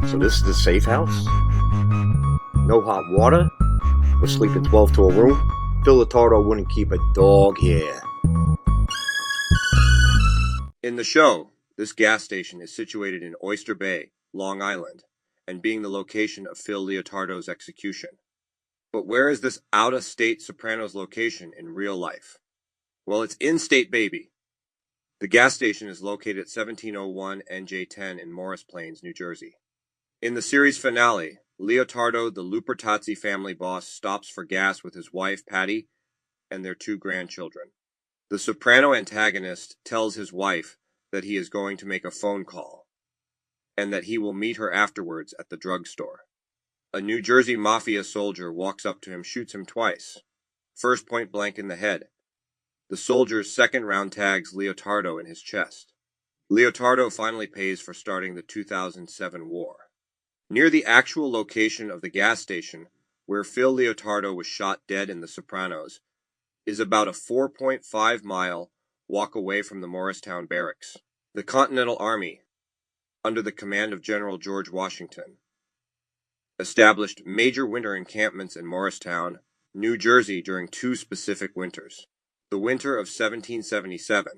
So this is the safe house? No hot water? We're sleeping 12 to a room? Phil Latardo wouldn't keep a dog here. In the show, this gas station is situated in Oyster Bay, Long Island, and being the location of Phil Leotardo's execution. But where is this out-of-state Sopranos location in real life? Well, it's in-state, baby. The gas station is located at 1701 NJ10 in Morris Plains, New Jersey. In the series finale, Leotardo, the Lupertazzi family boss, stops for gas with his wife, Patty, and their 2 grandchildren. The Soprano antagonist tells his wife that he is going to make a phone call, and that he will meet her afterwards at the drugstore. A New Jersey mafia soldier walks up to him, shoots him twice, first point blank in the head. The soldier's second round tags Leotardo in his chest. Leotardo finally pays for starting the 2007 war. Near the actual location of the gas station, where Phil Leotardo was shot dead in The Sopranos, is about a 4.5-mile walk away from the Morristown barracks. The Continental Army, under the command of General George Washington, established major winter encampments in Morristown, New Jersey during 2 specific winters. The winter of 1777.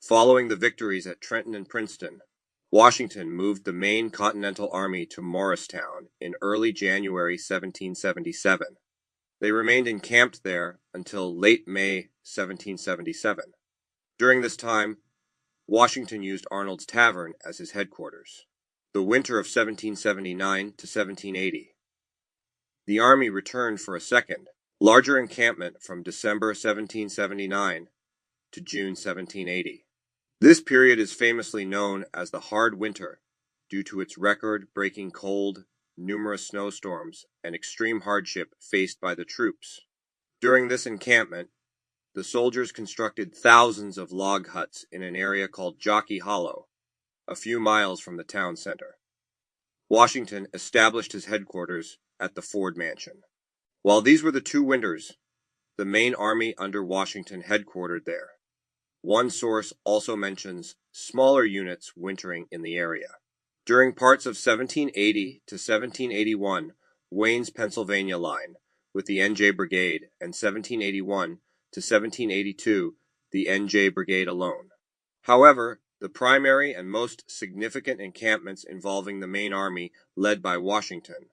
Following the victories at Trenton and Princeton, Washington moved the main Continental Army to Morristown in early January 1777. They remained encamped there until late May 1777. During this time, Washington used Arnold's Tavern as his headquarters. The winter of 1779 to 1780. The Army returned for a second, larger encampment from December 1779 to June 1780. This period is famously known as the Hard Winter due to its record-breaking cold, numerous snowstorms, and extreme hardship faced by the troops. During this encampment, the soldiers constructed thousands of log huts in an area called Jockey Hollow, a few miles from the town center. Washington established his headquarters at the Ford Mansion. While these were the 2 winters, the main army under Washington headquartered there. One source also mentions smaller units wintering in the area. During parts of 1780 to 1781, Wayne's Pennsylvania line with the NJ Brigade, and 1781 to 1782, the NJ Brigade alone. However, the primary and most significant encampments involving the main army led by Washington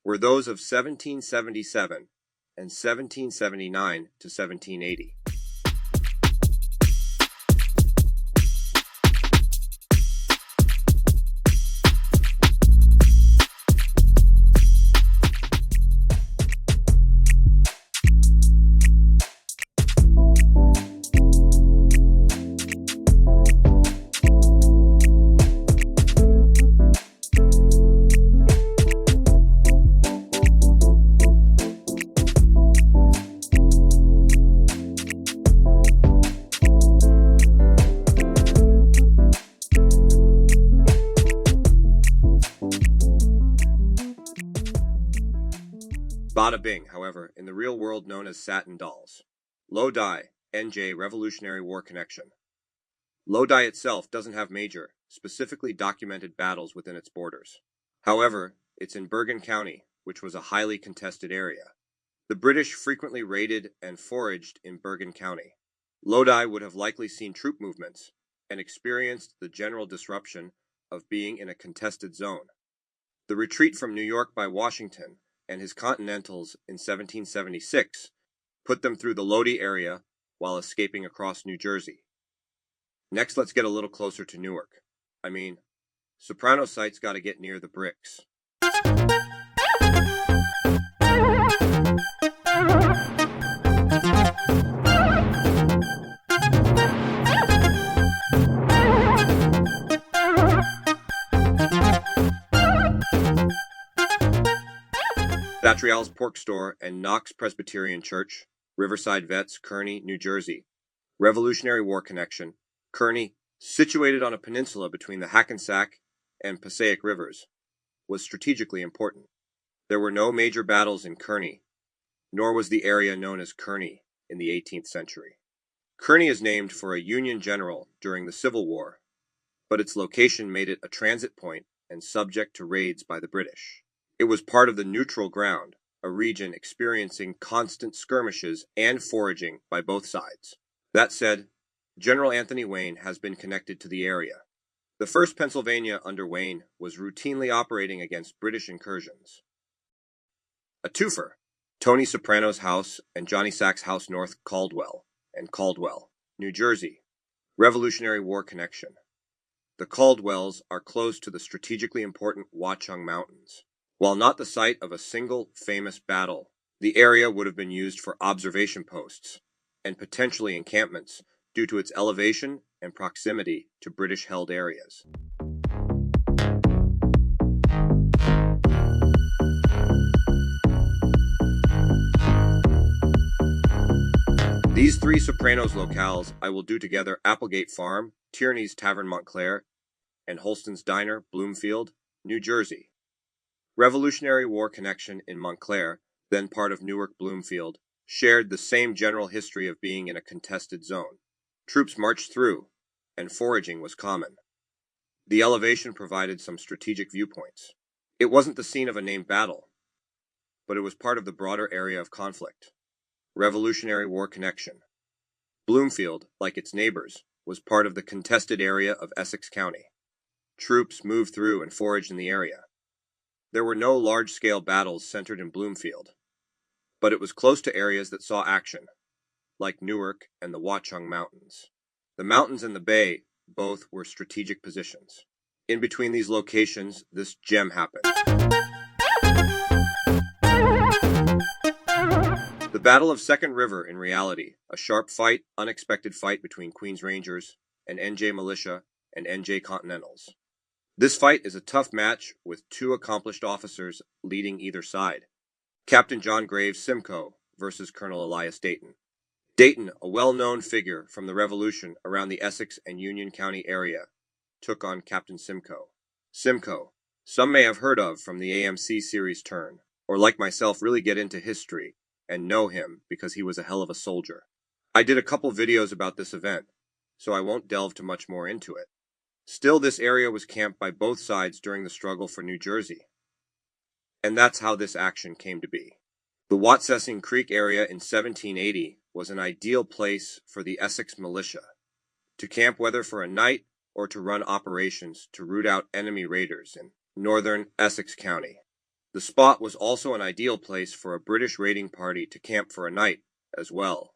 were those of 1777 and 1779 to 1780. Bada bing, however, in the real world known as satin dolls. Lodi, NJ Revolutionary War Connection. Lodi itself doesn't have major, specifically documented battles within its borders. However, it's in Bergen County, which was a highly contested area. The British frequently raided and foraged in Bergen County. Lodi would have likely seen troop movements and experienced the general disruption of being in a contested zone. The retreat from New York by Washington and his Continentals in 1776 put them through the Lodi area while escaping across New Jersey. Next, let's get a little closer to Newark. Soprano site's gotta get near the bricks. Satrial's Pork Store and Knox Presbyterian Church, Riverside Vets, Kearny, New Jersey. Revolutionary War Connection. Kearny, situated on a peninsula between the Hackensack and Passaic rivers, was strategically important. There were no major battles in Kearny, nor was the area known as Kearny in the 18th century. Kearny is named for a Union general during the Civil War, but its location made it a transit point and subject to raids by the British. It was part of the neutral ground, a region experiencing constant skirmishes and foraging by both sides. That said, General Anthony Wayne has been connected to the area. The 1st Pennsylvania under Wayne was routinely operating against British incursions. A twofer: Tony Soprano's house and Johnny Sack's house north Caldwell, and Caldwell, New Jersey. Revolutionary War connection. The Caldwells are close to the strategically important Watchung Mountains. While not the site of a single famous battle, the area would have been used for observation posts and potentially encampments due to its elevation and proximity to British-held areas. These 3 Sopranos locales I will do together: Applegate Farm, Tierney's Tavern Montclair, and Holston's Diner, Bloomfield, New Jersey. Revolutionary War connection in Montclair, then part of Newark Bloomfield, shared the same general history of being in a contested zone. Troops marched through, and foraging was common. The elevation provided some strategic viewpoints. It wasn't the scene of a named battle, but it was part of the broader area of conflict. Revolutionary War connection. Bloomfield, like its neighbors, was part of the contested area of Essex County. Troops moved through and foraged in the area. There were no large-scale battles centered in Bloomfield, but it was close to areas that saw action, like Newark and the Watchung Mountains. The mountains and the bay both were strategic positions. In between these locations, this gem happened. The Battle of Second River, in reality, a sharp fight, unexpected fight between Queen's Rangers and NJ Militia and NJ Continentals. This fight is a tough match with 2 accomplished officers leading either side. Captain John Graves Simcoe versus Colonel Elias Dayton. Dayton, a well-known figure from the Revolution around the Essex and Union County area, took on Captain Simcoe. Simcoe, some may have heard of from the AMC series Turn, or like myself really get into history and know him because he was a hell of a soldier. I did a couple videos about this event, so I won't delve too much more into it. Still, this area was camped by both sides during the struggle for New Jersey. And that's how this action came to be. The Watsessing Creek area in 1780 was an ideal place for the Essex militia to camp, whether for a night or to run operations to root out enemy raiders in northern Essex County. The spot was also an ideal place for a British raiding party to camp for a night as well,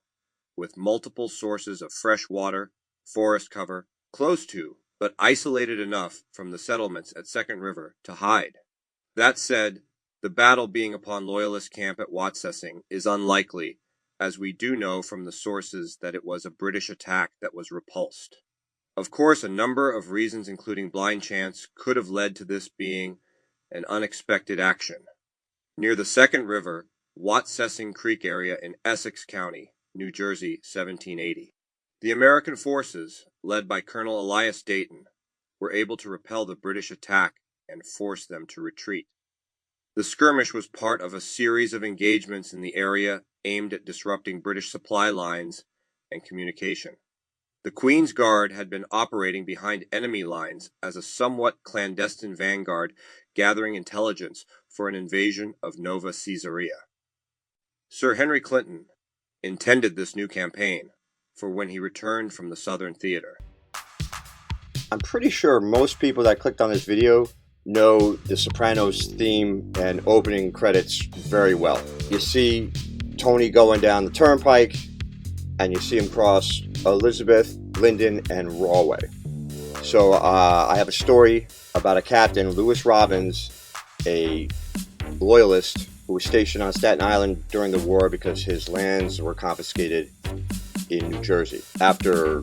with multiple sources of fresh water, forest cover, close to, but isolated enough from the settlements at Second River to hide. That said, the battle being upon Loyalist camp at Watsessing is unlikely, as we do know from the sources that it was a British attack that was repulsed. Of course, a number of reasons, including blind chance, could have led to this being an unexpected action. Near the Second River, Watsessing Creek area in Essex County, New Jersey, 1780. The American forces, led by Colonel Elias Dayton, were able to repel the British attack and force them to retreat. The skirmish was part of a series of engagements in the area aimed at disrupting British supply lines and communication. The Queen's Guard had been operating behind enemy lines as a somewhat clandestine vanguard, gathering intelligence for an invasion of Nova Caesarea. Sir Henry Clinton intended this new campaign for when he returned from the Southern Theater. I'm pretty sure most people that clicked on this video know the Sopranos theme and opening credits very well. You see Tony going down the turnpike, and you see him cross Elizabeth, Linden, and Rawway. So I have a story about a captain, Lewis Robbins, a loyalist who was stationed on Staten Island during the war because his lands were confiscated in New Jersey after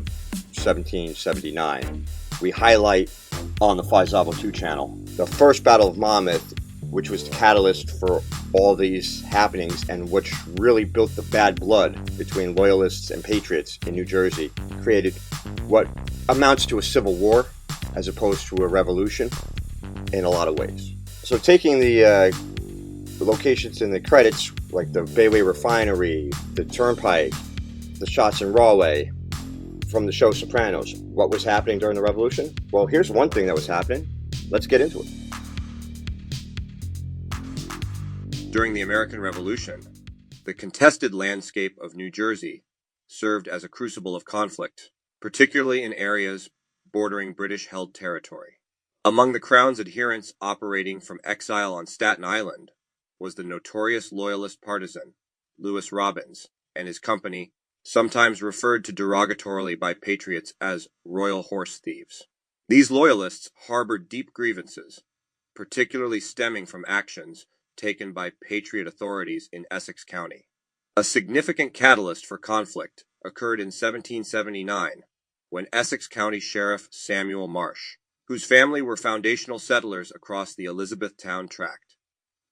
1779. We highlight on the Faisal 2 channel the first Battle of Monmouth, which was the catalyst for all these happenings and which really built the bad blood between loyalists and patriots in New Jersey, created what amounts to a civil war as opposed to a revolution in a lot of ways. So taking the locations in the credits, like the Bayway Refinery, the Turnpike, the shots in Rawway, from the show Sopranos, what was happening during the Revolution? Well, here's one thing that was happening. Let's get into it. During the American Revolution, the contested landscape of New Jersey served as a crucible of conflict, particularly in areas bordering British-held territory. Among the Crown's adherents operating from exile on Staten Island was the notorious Loyalist partisan, Lewis Robbins, and his company, sometimes referred to derogatorily by patriots as Royal Horse Thieves. These Loyalists harbored deep grievances, particularly stemming from actions taken by Patriot authorities in Essex County. A significant catalyst for conflict occurred in 1779 when Essex County Sheriff Samuel Marsh, whose family were foundational settlers across the Elizabethtown tract,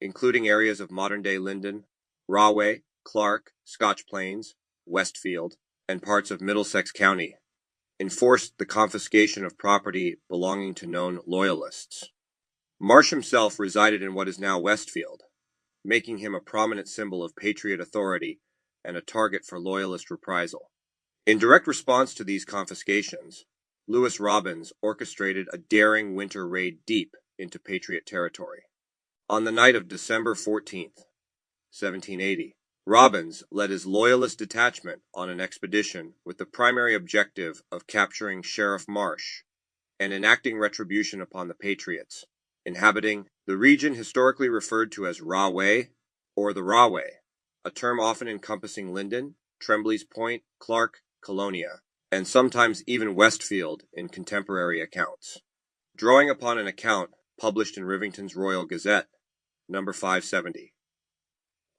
including areas of modern-day Linden, Rahway, Clark, Scotch Plains, Westfield, and parts of Middlesex County, enforced the confiscation of property belonging to known Loyalists. Marsh himself resided in what is now Westfield, making him a prominent symbol of Patriot authority and a target for Loyalist reprisal. In direct response to these confiscations, Lewis Robbins orchestrated a daring winter raid deep into Patriot territory. On the night of December 14th, 1780, Robbins led his Loyalist detachment on an expedition with the primary objective of capturing Sheriff Marsh and enacting retribution upon the Patriots, inhabiting the region historically referred to as Rahway or the Rahway, a term often encompassing Linden, Tremblay's Point, Clark, Colonia, and sometimes even Westfield in contemporary accounts. Drawing upon an account published in Rivington's Royal Gazette, number 570,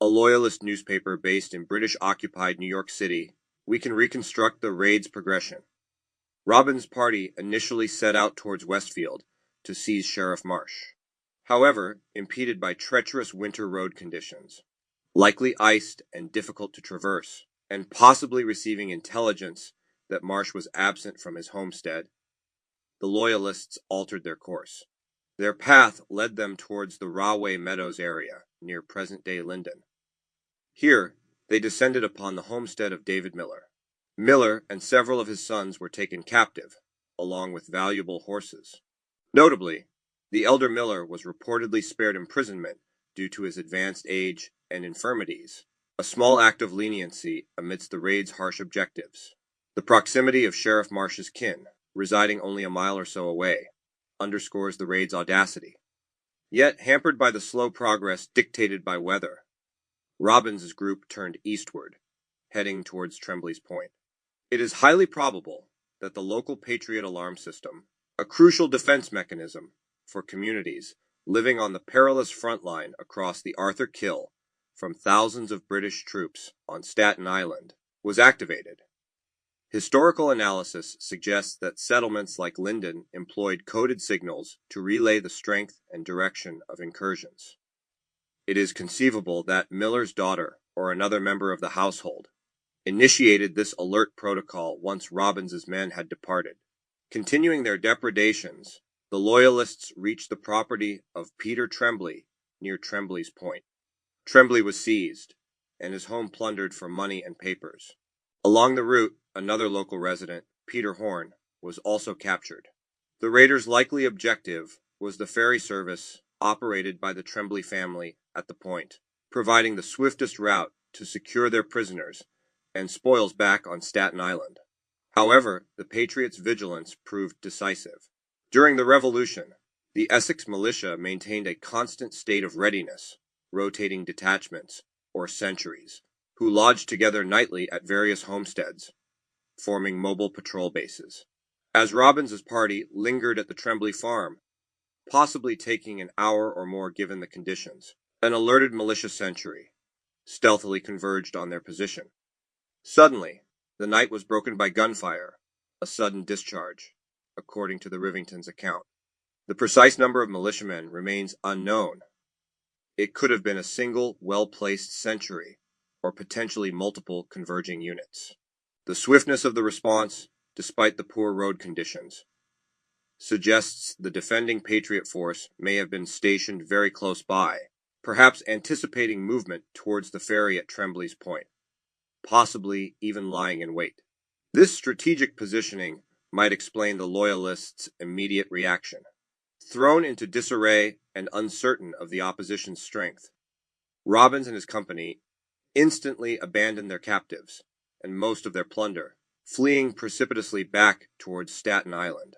a Loyalist newspaper based in British-occupied New York City, we can reconstruct the raid's progression. Robbins' party initially set out towards Westfield to seize Sheriff Marsh. However, impeded by treacherous winter road conditions, likely iced and difficult to traverse, and possibly receiving intelligence that Marsh was absent from his homestead, the Loyalists altered their course. Their path led them towards the Rahway Meadows area, near present-day Linden. Here, they descended upon the homestead of David Miller. Miller and several of his sons were taken captive, along with valuable horses. Notably, the elder Miller was reportedly spared imprisonment due to his advanced age and infirmities, a small act of leniency amidst the raid's harsh objectives. The proximity of Sheriff Marsh's kin, residing only a mile or so away, underscores the raid's audacity. Yet, hampered by the slow progress dictated by weather, Robbins's group turned eastward, heading towards Tremblay's Point. It is highly probable that the local Patriot alarm system, a crucial defense mechanism for communities living on the perilous front line across the Arthur Kill from thousands of British troops on Staten Island, was activated. Historical analysis suggests that settlements like Linden employed coded signals to relay the strength and direction of incursions. It is conceivable that Miller's daughter, or another member of the household, initiated this alert protocol once Robbins's men had departed. Continuing their depredations, the Loyalists reached the property of Peter Tremblay near Tremblay's Point. Tremblay was seized, and his home plundered for money and papers. Along the route, another local resident, Peter Horn, was also captured. The raiders' likely objective was the ferry service operated by the Tremblay family at the point, providing the swiftest route to secure their prisoners and spoils back on Staten Island. However, the Patriots' vigilance proved decisive. During the Revolution, the Essex militia maintained a constant state of readiness, rotating detachments, or sentries, who lodged together nightly at various homesteads, forming mobile patrol bases. As Robbins's party lingered at the Tremblay farm, possibly taking an hour or more given the conditions, an alerted militia sentry stealthily converged on their position. Suddenly, the night was broken by gunfire, a sudden discharge, according to the Rivington's account. The precise number of militiamen remains unknown. It could have been a single, well-placed sentry, or potentially multiple converging units. The swiftness of the response, despite the poor road conditions, suggests the defending Patriot force may have been stationed very close by, perhaps anticipating movement towards the ferry at Tremblay's Point, possibly even lying in wait. This strategic positioning might explain the Loyalists' immediate reaction. Thrown into disarray and uncertain of the opposition's strength, Robbins and his company instantly abandoned their captives and most of their plunder, fleeing precipitously back towards Staten Island.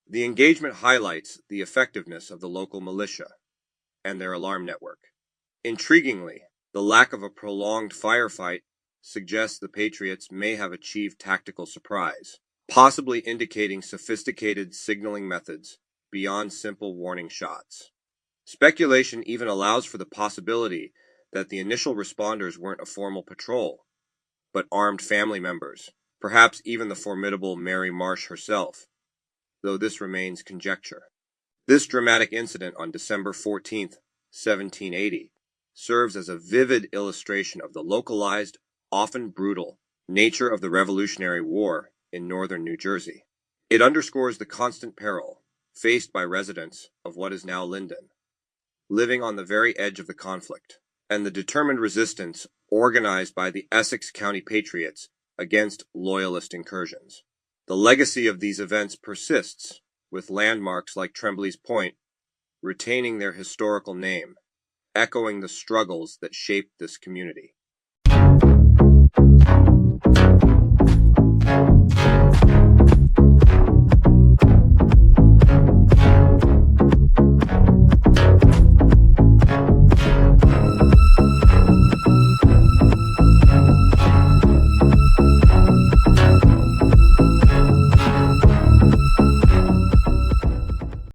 The engagement highlights the effectiveness of the local militia and their alarm network. Intriguingly, the lack of a prolonged firefight suggests the Patriots may have achieved tactical surprise, possibly indicating sophisticated signaling methods beyond simple warning shots. Speculation even allows for the possibility that the initial responders weren't a formal patrol, but armed family members, perhaps even the formidable Mary Marsh herself, though this remains conjecture. This dramatic incident on December 14th, 1780, serves as a vivid illustration of the localized, often brutal, nature of the Revolutionary War in northern New Jersey. It underscores the constant peril faced by residents of what is now Linden, living on the very edge of the conflict, and the determined resistance organized by the Essex County Patriots against Loyalist incursions. The legacy of these events persists, with landmarks like Trembley's Point retaining their historical name, echoing the struggles that shaped this community.